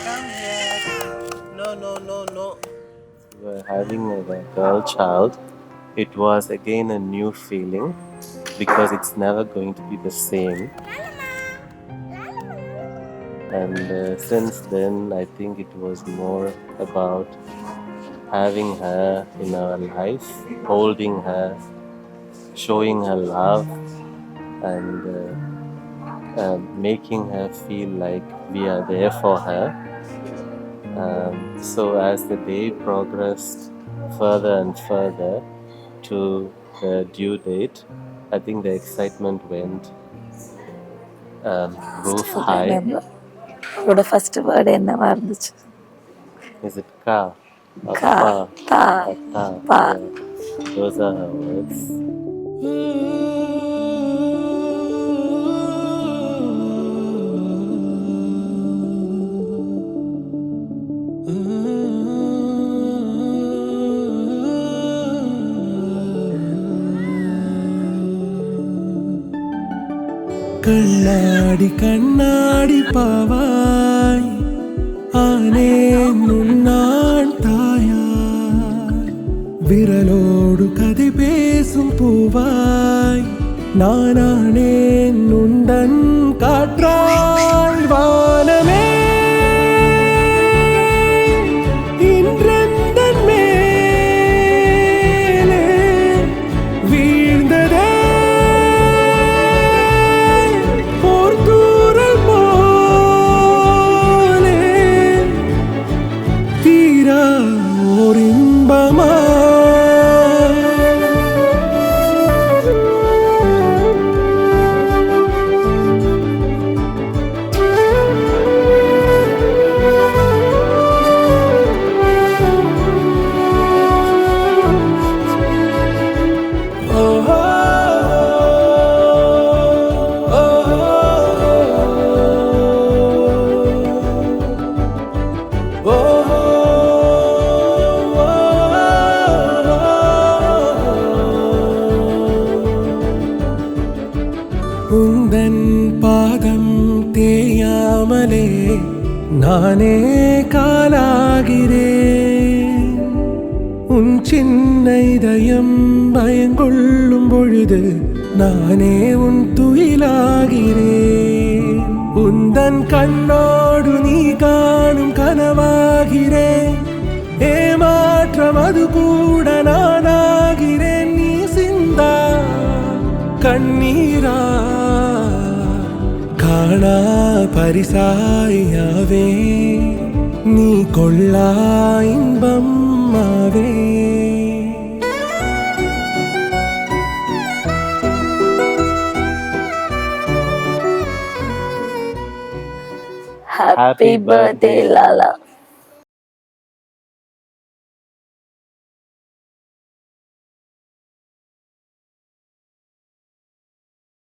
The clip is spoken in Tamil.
come here. No, no, no, no. We're having a girl child. It was again a new feeling because it's never going to be the same. And since then, I think it was more about having her in our life, holding her, showing her love, and making her feel like we are there for her. So as the day progressed further and further to the due date, I think the excitement went roof high. அவரோட ஃபர்ஸ்ட் வேர்டு என்னவா இருந்துச்சு? Is it ka? கா, Appa? தா, Atta? பா. Yeah. Those are her words. கண்ணாடி கண்ணாடி பாவாய் ஆனே நுண்ணான் தாயாய் விரலோடு கதை பேசும் பூவாய் நானானே நுண்டன் காற்றாய் வானமே இன்றெந்தன் மேலே வீழ்ந்ததே போர்த்தூறல் போலே தீரா ஓர் இன்பமா உந்தன் பாதம் தேயாமலே நானே காலாகிறேன் உன் சின்ன இதயம் பயங்கொள்ளும் பொழுது நானே உன் துயிலாகிறேன் உந்தன் கண்ணோடு நீ காணும் கனவாகிறேன் ஏமாற்றம் அது கூட நானாகிறேன் நீ சிந்தா கண்ணீரா காணா பரிசாயாவே நீ கொள்ளா இன்பம் ஆவே ஹாப்பி பர்த்டே லாலா.